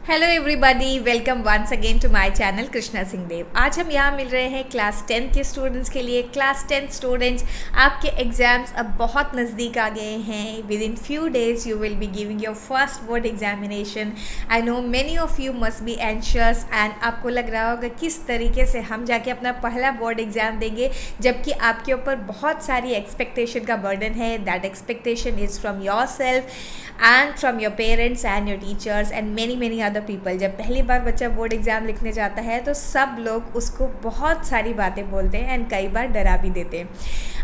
Hello everybody, welcome once again to my channel Krishna Singh Dev. आज हम यहाँ मिल रहे हैं क्लास 10 के स्टूडेंट्स के लिए। क्लास 10 स्टूडेंट्स, आपके एग्ज़ाम्स अब बहुत नज़दीक आ गए हैं। With in few days you will be giving your first board examination. I know many of you must be anxious and आपको लग रहा होगा किस तरीके से हम जाके अपना पहला बोर्ड एग्ज़ाम देंगे, जबकि आपके ऊपर बहुत सारी एक्सपेक्टेशन का बर्डन है। That expectation is from your self and from your parents and your teachers and many other people. जब पहली बार बच्चा बोर्ड एग्ज़ाम लिखने जाता है तो सब लोग उसको बहुत सारी बातें बोलते हैं एंड कई बार डरा भी देते हैं।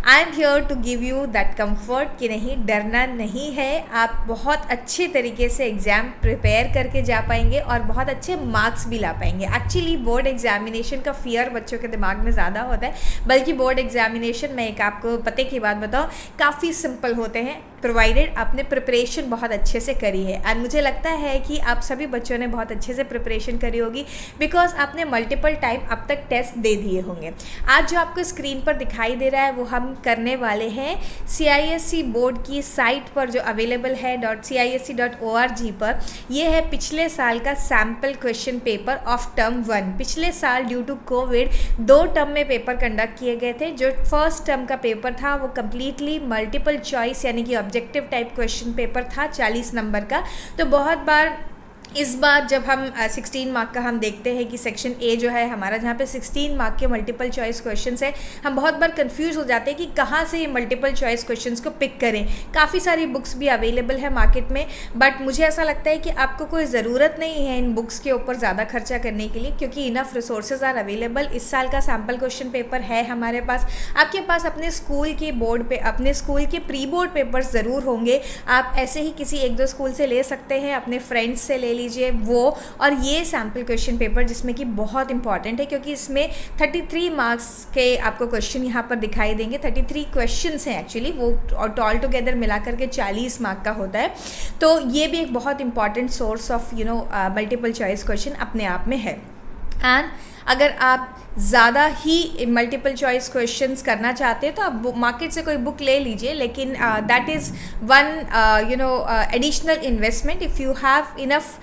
I am here to give you that comfort कि नहीं, डरना नहीं है। आप बहुत अच्छे तरीके से एग्ज़ाम प्रिपेयर करके जा पाएंगे और बहुत अच्छे मार्क्स भी ला पाएंगे। एक्चुअली बोर्ड एग्जामिनेशन का फियर बच्चों के दिमाग में ज़्यादा होता है, बल्कि बोर्ड एग्जामिनेशन में एक आपको पते की बात बताऊँ, काफ़ी सिंपल होते हैं प्रोवाइडेड आपने प्रिपरेशन बहुत अच्छे से करी है। एंड मुझे लगता है कि आप सभी बच्चों ने बहुत अच्छे से प्रिपरेशन करी होगी, बिकॉज आपने मल्टीपल टाइम अब तक टेस्ट दे दिए होंगे। आज जो आपको स्क्रीन पर दिखाई दे रहा है वो हम करने वाले हैं CISE बोर्ड की साइट पर जो अवेलेबल है .cisc.org पर। ये है पिछले साल का sample question paper of term 1। पिछले साल ड्यू टू कोविड 2 टर्म में पेपर कंडक्ट किए गए थे। जो फर्स्ट टर्म का पेपर था वो कम्प्लीटली मल्टीपल चॉइस यानी कि ऑब्जेक्टिव टाइप क्वेश्चन पेपर था 40 नंबर का। तो बहुत बार इस बार जब हम 16 मार्क का हम देखते हैं कि सेक्शन ए जो है हमारा, जहाँ पे 16 मार्क के मल्टीपल चॉइस क्वेश्चंस है, हम बहुत बार कंफ्यूज हो जाते हैं कि कहाँ से ये मल्टीपल चॉइस क्वेश्चंस को पिक करें। काफ़ी सारी बुक्स भी अवेलेबल है मार्केट में, बट मुझे ऐसा लगता है कि आपको कोई ज़रूरत नहीं है इन बुक्स के ऊपर ज़्यादा खर्चा करने के लिए, क्योंकि इनफ रिसोर्सेज आर अवेलेबल। इस साल का सैम्पल क्वेश्चन पेपर है हमारे पास। आपके पास अपने स्कूल के बोर्ड पे, अपने स्कूल के प्री बोर्ड पेपर्स ज़रूर होंगे। आप ऐसे ही किसी 1-2 स्कूल से ले सकते हैं, अपने फ्रेंड्स से ले लीजिए वो। और ये सैम्पल क्वेश्चन पेपर जिसमें कि बहुत इंपॉर्टेंट है, क्योंकि इसमें 33 मार्क्स के आपको क्वेश्चन यहाँ पर दिखाई देंगे। 33 क्वेश्चंस हैं एक्चुअली, वो और ऑल टुगेदर मिला करके 40 मार्क का होता है। तो ये भी एक बहुत important source of multiple choice question अपने आप में है। एंड अगर आप ज़्यादा ही मल्टीपल चॉइस क्वेश्चंस करना चाहते हैं तो आप मार्केट से कोई बुक ले लीजिए, लेकिन that is one additional investment. If you have enough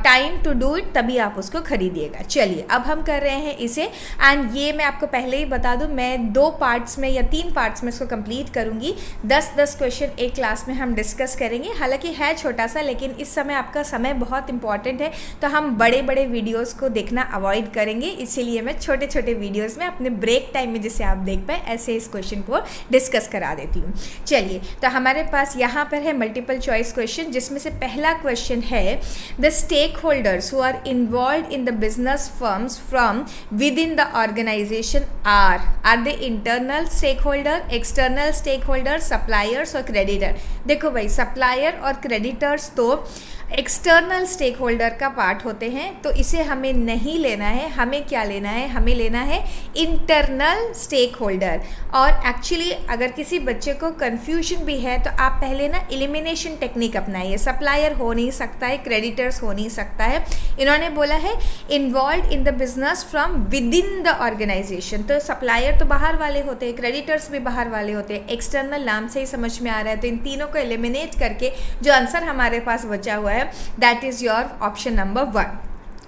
time to do it, तभी आप उसको खरीदिएगा। चलिए अब हम कर रहे हैं इसे, एंड ये मैं आपको पहले ही बता दूं, मैं 2 पार्ट्स में या 3 पार्ट्स में इसको कंप्लीट करूँगी। 10-10 क्वेश्चन एक क्लास में हम डिस्कस करेंगे। हालांकि है छोटा सा, लेकिन इस समय आपका समय बहुत इंपॉर्टेंट है, तो हम बड़े बड़े वीडियोज़ को देखना अवॉइड करेंगे। इसीलिए मैं छोटे छोटे वीडियोस में अपने ब्रेक टाइम में, जिसे आप देख पाए, ऐसे इस क्वेश्चन को डिस्कस करा देती हूँ। चलिए, तो हमारे पास यहाँ पर है मल्टीपल चॉइस क्वेश्चन, जिसमें से पहला क्वेश्चन है, the stakeholders who are involve in the business firms from within the organisation are they internal stakeholder, external stakeholder, suppliers और क्रेडिटर। देखो भाई, सप्लायर और क्रेडिटर्स तो external stakeholder का part होते हैं, तो इसे हमें नहीं लेना है। हमें क्या लेना है? हमें लेना है इंटरनल स्टेक होल्डर। और एक्चुअली अगर किसी बच्चे को कन्फ्यूजन भी है तो आप पहले ना एलिमिनेशन टेक्निक अपनाइए। सप्लायर हो नहीं सकता है, क्रेडिटर्स हो नहीं सकता है। इन्होंने बोला है involve in the business from within the organisation, तो सप्लायर तो बाहर वाले होते हैं, क्रेडिटर्स भी बाहर वाले होते हैं। एक्सटर्नल नाम से ही समझ में आ रहा है, तो इन तीनों को एलिमिनेट करके जो आंसर हमारे पास बचा हुआ है, that is your option number 1.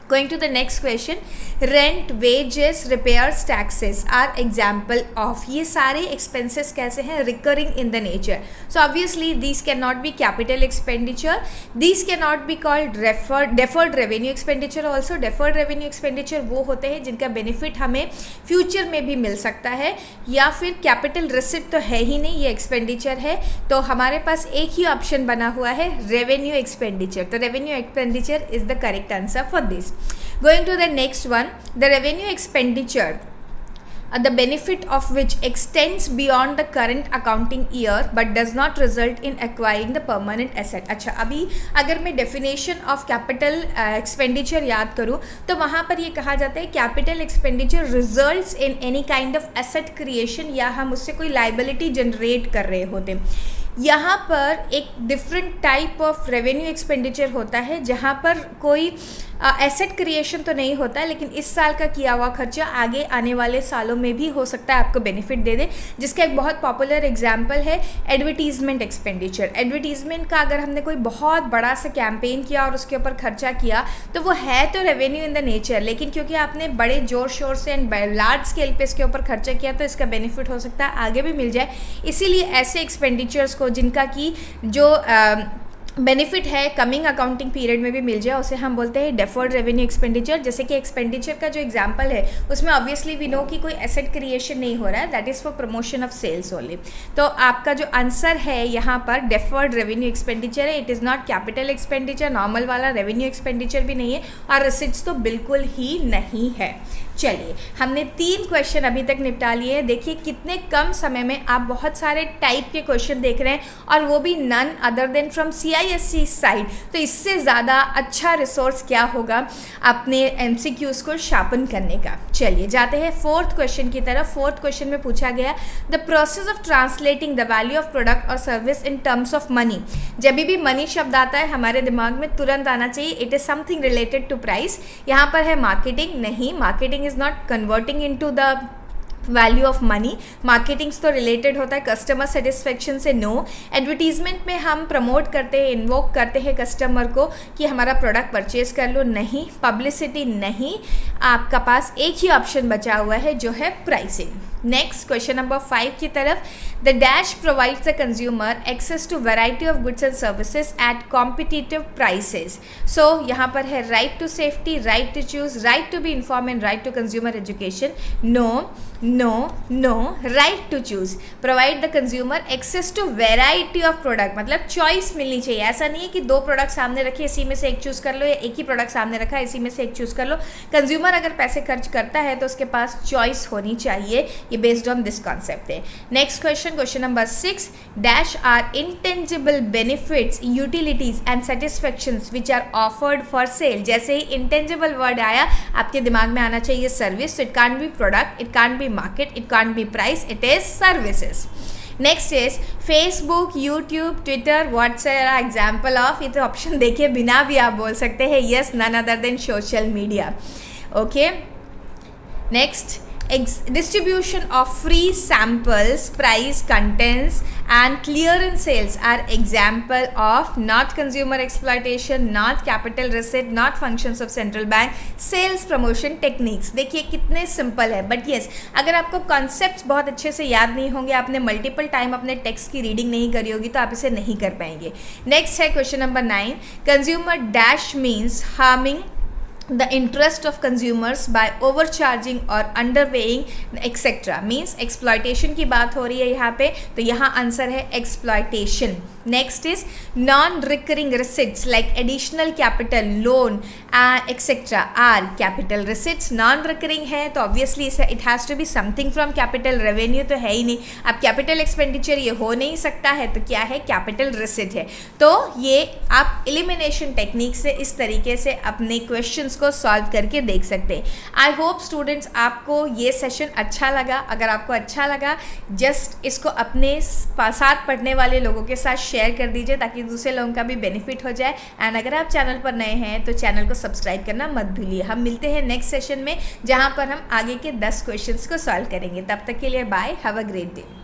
Going to the next question, rent, wages, repairs, taxes are example of, ये सारे expenses कैसे हैं? Recurring in the nature. So obviously these cannot be capital expenditure. These cannot be called deferred revenue expenditure also. Deferred revenue expenditure वो होते हैं जिनका benefit हमें future में भी मिल सकता है, या फिर capital receipt तो है ही नहीं, ये expenditure है। तो हमारे पास एक ही option बना हुआ है, revenue expenditure। तो revenue expenditure is the correct answer for this. Going to the next one, the revenue expenditure, the benefit of which extends beyond the current accounting year but does not result in acquiring the permanent asset. अच्छा, अभी अगर मैं definition of capital expenditure याद करूँ तो वहाँ पर ये कहा जाता है capital expenditure results in any kind of asset creation, या हम उससे कोई liability generate कर रहे होते हैं। यहाँ पर एक different type of revenue expenditure होता है, जहाँ पर कोई एसेट क्रिएशन तो नहीं होता, लेकिन इस साल का किया हुआ खर्चा आगे आने वाले सालों में भी हो सकता है आपको बेनिफिट दे दे, जिसका एक बहुत पॉपुलर एग्जाम्पल है एडवर्टीजमेंट एक्सपेंडिचर। एडवर्टीजमेंट का अगर हमने कोई बहुत बड़ा सा कैंपेन किया और उसके ऊपर खर्चा किया तो वो है तो रेवेन्यू इन द नेचर, लेकिन क्योंकि आपने बड़े जोर शोर से एंड लार्ज स्केल पे इसके ऊपर खर्चा किया तो इसका बेनिफिट हो सकता है आगे भी मिल जाए। इसीलिए ऐसे एक्सपेंडिचर्स को जिनका कि जो बेनिफिट है कमिंग अकाउंटिंग पीरियड में भी मिल जाए, उसे हम बोलते हैं डेफर्ड रेवेन्यू एक्सपेंडिचर। जैसे कि एक्सपेंडिचर का जो एग्जांपल है उसमें ऑब्वियसली वी नो कि कोई एसेट क्रिएशन नहीं हो रहा है, that is for promotion of sales only. तो आपका जो आंसर है यहाँ पर डेफर्ड रेवेन्यू एक्सपेंडिचर है, it is not capital expenditure, normal वाला रेवेन्यू एक्सपेंडिचर भी नहीं है और रिसिट्स तो बिल्कुल ही नहीं है। चलिए, हमने 3 क्वेश्चन अभी तक निपटा लिए हैं। देखिए कितने कम समय में आप बहुत सारे टाइप के क्वेश्चन देख रहे हैं और वो भी none other than from CISE side. तो इससे ज़्यादा अच्छा रिसोर्स क्या होगा अपने MCQs को शार्पन करने का। चलिए जाते हैं 4th क्वेश्चन की तरफ। 4th क्वेश्चन में पूछा गया the process of translating the value of product और service in terms of money. जब भी मनी शब्द आता है हमारे दिमाग में तुरंत आना चाहिए it is something related to price. यहाँ पर है मार्केटिंग, नहीं, marketing is not converting into the value of money. Marketing तो रिलेटेड होता है कस्टमर सेटिस्फेक्शन से, नो। एडवर्टीजमेंट में हम प्रमोट करते हैं, इन्वोक करते हैं कस्टमर को कि हमारा प्रोडक्ट परचेज कर लो, नहीं। पब्लिसिटी नहीं। आपका पास एक ही ऑप्शन बचा हुआ है जो है प्राइसिंग। नेक्स्ट क्वेश्चन नंबर 5 की तरफ, the dash provides the consumer access to variety of goods and services at competitive prices. So यहाँ पर है right to safety, right to choose, right to be inform and right to consumer education. No no no, right to choose. Provide the consumer access to variety of product, मतलब choice मिलनी चाहिए। ऐसा नहीं है कि 2 प्रोडक्ट सामने रखे इसी में से एक चूज कर लो, या एक ही प्रोडक्ट सामने रखा इसी में से एक चूज कर लो। कंज्यूमर अगर पैसे खर्च करता है तो उसके पास चॉइस होनी चाहिए, ये बेस्ड ऑन दिस कॉन्सेप्ट है। Next question, question number 6, dash are intangible benefits, utilities and satisfactions which are offered for sale. जैसे ही इंटेंजिबल वर्ड आया आपके दिमाग में आना चाहिए सर्विस। तो it can't be product, it can't be market, it can't be price, it is services. Next is Facebook, YouTube, Twitter, WhatsApp example of. ये तो ऑप्शन देखे बिना भी आप बोल सकते हैं yes, none other than social media. Okay, next distribution of free samples, price, contents and clearance sales are example of not consumer exploitation, not capital receipt, not functions of central bank, sales promotion techniques। देखिए कितने simple है, but yes अगर आपको concepts बहुत अच्छे से याद नहीं होंगे, आपने मल्टीपल टाइम अपने टेक्स्ट की रीडिंग नहीं करी होगी तो आप इसे नहीं कर पाएंगे। नेक्स्ट है question number 9, consumer dash means harming the interest of consumers by overcharging or underpaying etc. means exploitation की बात हो रही है यहाँ पे, तो यहाँ आंसर है exploitation। Next is non recurring receipts like additional capital, loan etcetera are capital receipts. Non recurring है तो obviously it has to be something from capital, revenue तो है ही नहीं। अब कैपिटल एक्सपेंडिचर ये हो नहीं सकता है तो क्या है, कैपिटल रिसिट है। तो ये आप एलिमिनेशन टेक्निक से इस तरीके से अपने क्वेश्चंस को सॉल्व करके देख सकते हैं। आई होप स्टूडेंट्स आपको ये सेशन अच्छा लगा। अगर आपको अच्छा लगा जस्ट इसको अपने साथ पढ़ने वाले लोगों के साथ शेयर कर दीजिए ताकि दूसरे लोगों का भी बेनिफिट हो जाए। एंड अगर आप चैनल पर नए हैं तो चैनल को सब्सक्राइब करना मत भूलिए। हम मिलते हैं नेक्स्ट सेशन में जहां पर हम आगे के 10 क्वेश्चंस को सॉल्व करेंगे। तब तक के लिए bye, have a great day.